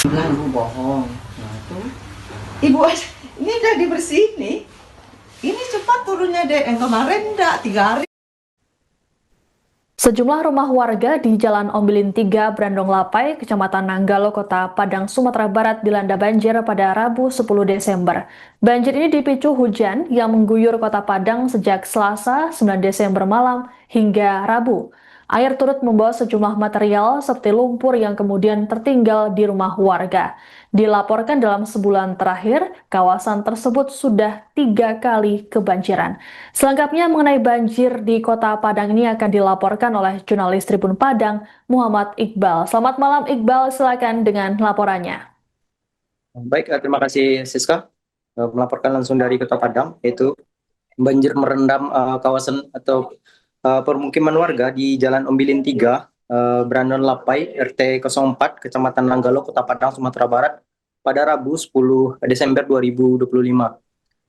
Enggak, ibu bohong. Nah, tuh. Ibu aja, ini udah dibersihin nih. Ini cepat turunnya deh. Yang kemarin enggak, 3 hari. Sejumlah rumah warga di Jalan Ombilin 3, Brandong Lapai, Kecamatan Nanggalo, Kota Padang, Sumatera Barat dilanda banjir pada Rabu 10 Desember. Banjir ini dipicu hujan yang mengguyur Kota Padang sejak Selasa 9 Desember malam hingga Rabu. Air turut membawa sejumlah material seperti lumpur yang kemudian tertinggal di rumah warga. Dilaporkan dalam sebulan terakhir, kawasan tersebut sudah 3 kali kebanjiran. Selengkapnya mengenai banjir di Kota Padang ini akan dilaporkan oleh jurnalis Tribun Padang, Muhammad Iqbal. Selamat malam Iqbal, silakan dengan laporannya. Baik, terima kasih Siska. Melaporkan langsung dari Kota Padang, yaitu banjir merendam kawasan atau permukiman warga di Jalan Ombilin 3, Brandon Lapai, RT 04, Kecamatan Nanggalo, Kota Padang, Sumatera Barat, pada Rabu 10 Desember 2025.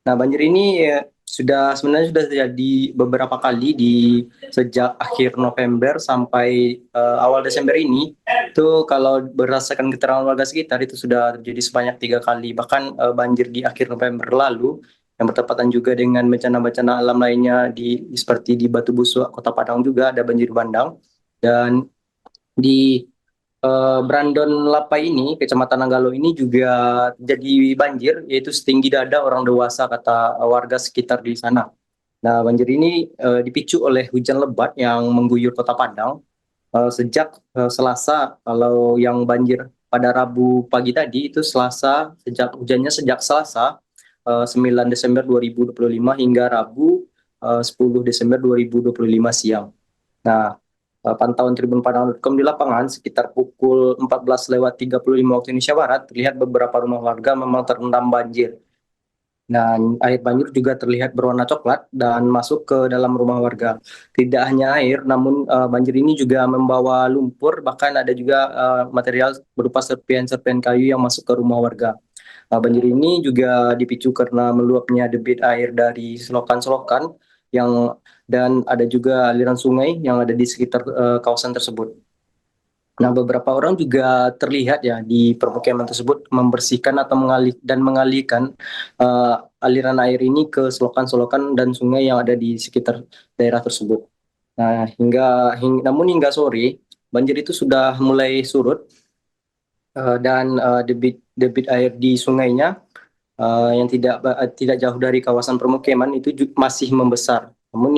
Nah, banjir ini sebenarnya sudah terjadi beberapa kali di sejak akhir November sampai awal Desember ini. Itu kalau berdasarkan keterangan warga sekitar itu sudah terjadi sebanyak 3 kali. Bahkan banjir di akhir November lalu yang bertepatan juga dengan bencana-bencana alam lainnya seperti di Batu Busuk, Kota Padang juga ada banjir bandang. Dan di Brandon Lapai ini, Kecamatan Nanggalo ini juga jadi banjir, yaitu setinggi dada orang dewasa, kata warga sekitar di sana. Nah, banjir ini dipicu oleh hujan lebat yang mengguyur Kota Padang sejak Selasa. Kalau yang banjir pada Rabu pagi tadi itu Selasa, sejak Selasa 9 Desember 2025 hingga Rabu 10 Desember 2025 siang. Nah, pantauan Tribun Padang.com di lapangan sekitar pukul 14:35 waktu Indonesia Barat terlihat beberapa rumah warga memang terendam banjir. Dan air banjir juga terlihat berwarna coklat dan masuk ke dalam rumah warga. Tidak hanya air, namun banjir ini juga membawa lumpur, bahkan ada juga material berupa serpihan-serpihan kayu yang masuk ke rumah warga. Banjir ini juga dipicu karena meluapnya debit air dari selokan-selokan yang dan ada juga aliran sungai yang ada di sekitar kawasan tersebut. Nah, beberapa orang juga terlihat ya di permukiman tersebut membersihkan atau mengalihkan aliran air ini ke selokan-selokan dan sungai yang ada di sekitar daerah tersebut. Nah, namun hingga sore banjir itu sudah mulai surut dan debit debit air di sungainya yang tidak jauh dari kawasan permukiman itu masih membesar. Namun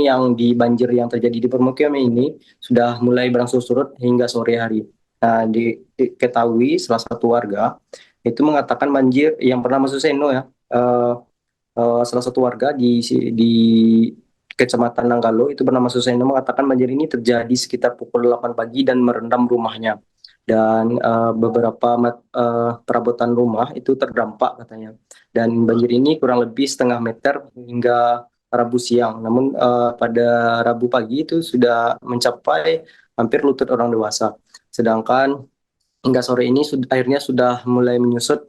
banjir yang terjadi di permukiman ini sudah mulai berangsur surut hingga sore hari. Nah, diketahui salah satu warga itu mengatakan banjir yang pernah masuk Seno ya, salah satu warga di Kecamatan Nanggalo itu bernama Suseno mengatakan banjir ini terjadi sekitar pukul 8 pagi dan merendam rumahnya. Dan perabotan rumah itu terdampak katanya. Dan banjir ini kurang lebih setengah meter hingga Rabu siang. Namun pada Rabu pagi itu sudah mencapai hampir lutut orang dewasa. Sedangkan hingga sore ini airnya sudah mulai menyusut.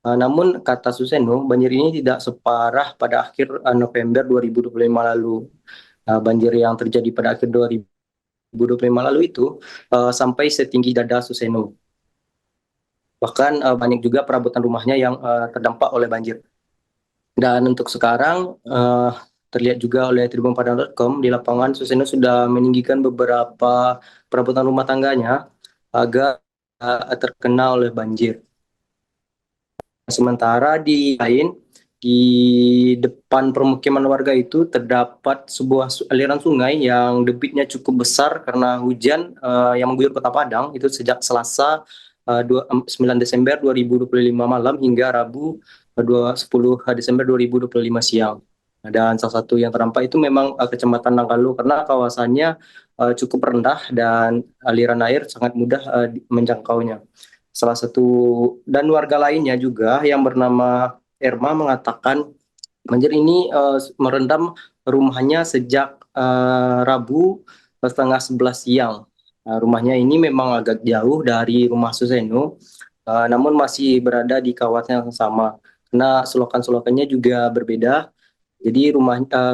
Namun kata Suseno, banjir ini tidak separah pada akhir November 2025 lalu. Banjir yang terjadi pada akhir 2025 lalu itu sampai setinggi dada Suseno. Bahkan banyak juga perabotan rumahnya yang terdampak oleh banjir. Dan untuk sekarang terlihat juga oleh tribunpadang.com di lapangan Suseno sudah meninggikan beberapa perabotan rumah tangganya agar terkena oleh banjir. Sementara di depan permukiman warga itu terdapat sebuah aliran sungai yang debitnya cukup besar karena hujan yang mengguyur Kota Padang itu sejak Selasa 9 Desember 2025 malam hingga Rabu 10 Desember 2025 siang. Dan salah satu yang terdampak itu memang Kecamatan Nanggalo karena kawasannya cukup rendah dan aliran air sangat mudah menjangkaunya. Salah satu dan warga lainnya juga yang bernama Erma mengatakan banjir ini merendam rumahnya sejak Rabu setengah 11 siang. Rumahnya ini memang agak jauh dari rumah Suseno, namun masih berada di kawasan yang sama. Karena selokan-selokannya juga berbeda, jadi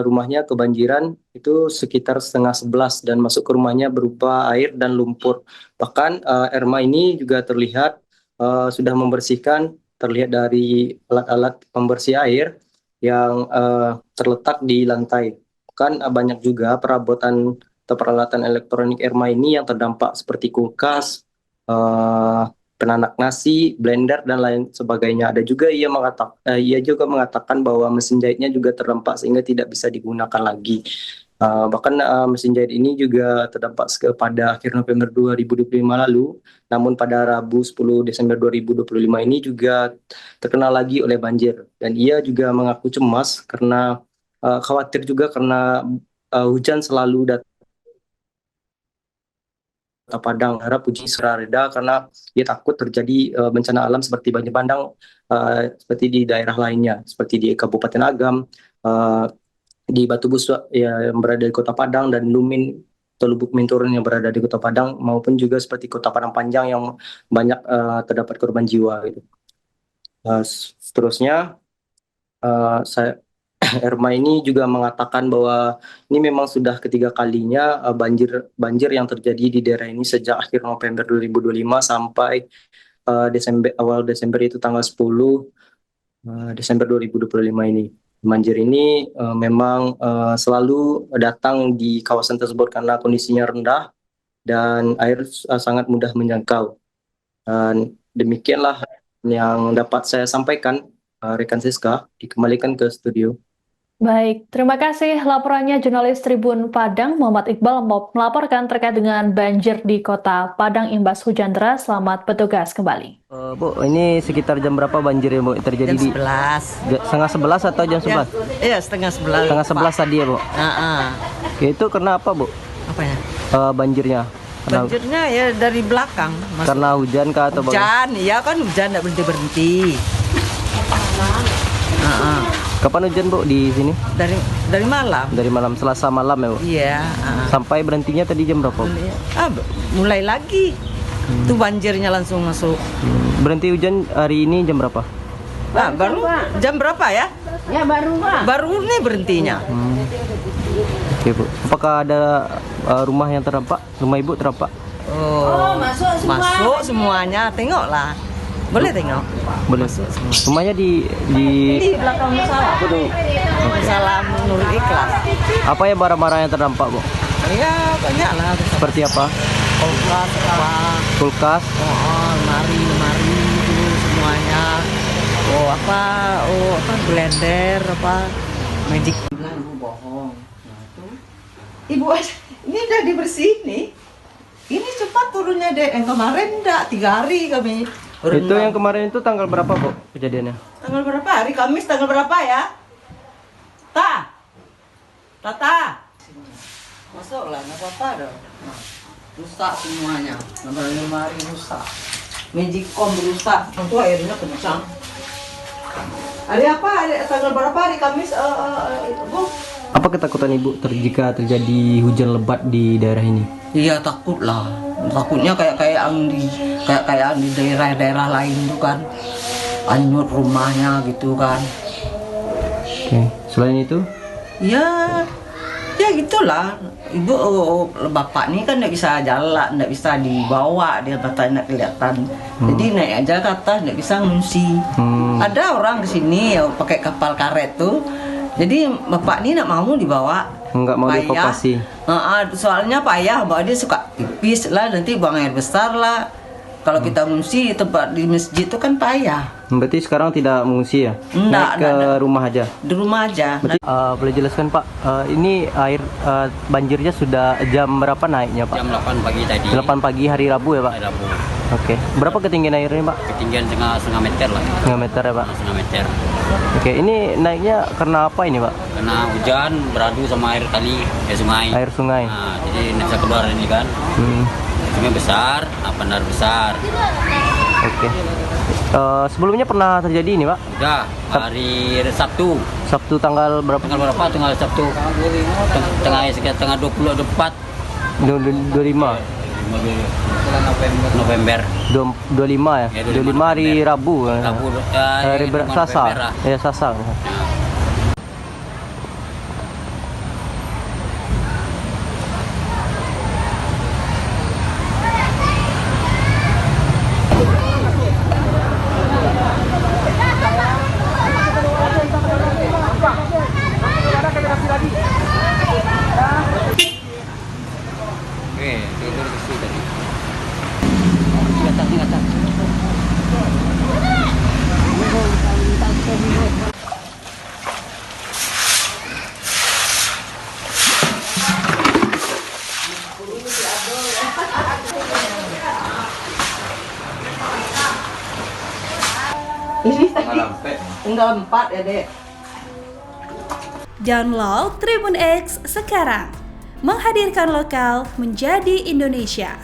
rumahnya kebanjiran itu sekitar setengah 11 dan masuk ke rumahnya berupa air dan lumpur. Bahkan Erma ini juga terlihat sudah membersihkan, terlihat dari alat-alat pembersih air yang terletak di lantai. Kan banyak juga perabotan atau peralatan elektronik Erma ini yang terdampak seperti kulkas, eh, penanak nasi, blender dan lain sebagainya. Ada juga ia juga mengatakan bahwa mesin jahitnya juga terdampak sehingga tidak bisa digunakan lagi. Bahkan mesin jahit ini juga terdampak pada akhir November 2025 lalu. Namun pada Rabu 10 Desember 2025 ini juga terkena lagi oleh banjir. Dan ia juga mengaku cemas karena khawatir juga karena hujan selalu datang Kota Padang. Harap hujan segera reda karena dia takut terjadi bencana alam seperti banjir bandang seperti di daerah lainnya, seperti di Kabupaten Agam, eh, di Batu Buswa ya, yang berada di Kota Padang, dan Lumin atau Lubuk Minturun yang berada di Kota Padang, maupun juga seperti Kota Padang Panjang yang banyak terdapat korban jiwa gitu. Seterusnya saya Erma ini juga mengatakan bahwa ini memang sudah ketiga kalinya banjir yang terjadi di daerah ini sejak akhir November 2025 sampai awal Desember itu tanggal 10 Desember 2025 ini. Banjir ini memang selalu datang di kawasan tersebut karena kondisinya rendah dan air sangat mudah menjangkau. Dan demikianlah yang dapat saya sampaikan, rekan Siska. Dikembalikan ke studio. Baik, terima kasih laporannya jurnalis Tribun Padang Muhammad Iqbal melaporkan terkait dengan banjir di Kota Padang imbas hujan deras. Selamat bertugas kembali. Bu, ini sekitar jam berapa banjir ya, Bu? Terjadi Jam 11. setengah 11 atau jam 11? Iya, setengah 11. Setengah 11 tadi ya, Bu? Itu karena apa, Bu? Apanya? Banjirnya? Banjirnya ya dari belakang. Karena hujan kah atau hujan, iya kan hujan nggak berhenti-berhenti. Kapan hujan, Bu, di sini? Dari malam. Dari malam, Selasa malam ya, Bu? Iya. Sampai berhentinya tadi jam berapa, Bu? Mulai lagi. Tuh banjirnya langsung masuk. Berhenti hujan hari ini jam berapa? Baru jam berapa ya? Ya baru, Pak. Baru nih berhentinya. Oke, Bu. Apakah ada rumah yang terdampak? Rumah Ibu terdampak? Masuk semuanya. Tengoklah. Boleh tengok? Boleh. Rumahnya di belakang musola. Salam Nurul Ikhlas. Apa ya barang-barang yang terdampak, Bu? Iya, banyak lah. Seperti apa? Kulkas, Kulkas? lemari itu semuanya. Apa blender, magic. Ibu bohong. Ibu ini udah dibersihin nih. Ini cepat turunnya deh. Yang kemarin enggak 3 hari kami. Itu yang kemarin itu tanggal berapa, Bu, kejadiannya? Tanggal berapa? Hari Kamis tanggal berapa ya? Tata. Masuklah, nggak apa-apa dong. Rusak semuanya. Lemari rusak. Magicom rusak. Itu airnya kencang. Hari apa? Tanggal berapa hari Kamis? Bu? Apa ketakutan Ibu jika terjadi hujan lebat di daerah ini? Iya, takut lah. Takutnya kayak yang di daerah-daerah lain tuh kan. Hanyut rumahnya gitu kan. Oke. Selain itu? Ya gitulah. Ibu, bapak nih kan nggak bisa jalan, nggak bisa dibawa, dia matanya kelihatan. Jadi naik aja ke atas, nggak bisa ngungsi. Ada orang di sini ya pakai kapal karet tuh. Jadi bapak ini nggak mau dibawa. Nggak mau dievakuasi. Soalnya payah, bawa dia suka pipis lah, nanti buang air besar lah. Kalau kita ngungsi di tempat di masjid itu kan payah. Berarti sekarang tidak mengungsi ya? Enggak, Naik ke rumah aja? Di rumah aja. Berarti, boleh jelaskan, Pak, ini air banjirnya sudah jam berapa naiknya, Pak? Jam 8 pagi tadi. 8 pagi hari Rabu ya, Pak? Hari Rabu. Oke. Berapa ketinggian airnya, Pak? Ketinggian setengah meter lah. Setengah meter ya, Pak? Setengah meter. Oke, ini naiknya karena apa ini, Pak? Karena hujan beradu sama air kali, sungai. Air sungai. Nah, jadi tidak bisa keluar ini kan. Sungai besar, benar besar. Oke. Sebelumnya pernah terjadi ini, Pak? Udah hari Sabtu. Sabtu tanggal berapa? Tanggal berapa? Tanggal Sabtu. Sekitar tanggal 24. 25. November. 25 ya? Ya, 25 hari Rabu. Rabu. Hari Selasa. Ya, Selasa. Ini tadi tanggal 4 ya, Dek. Download Tribun X sekarang. Menghadirkan lokal menjadi Indonesia.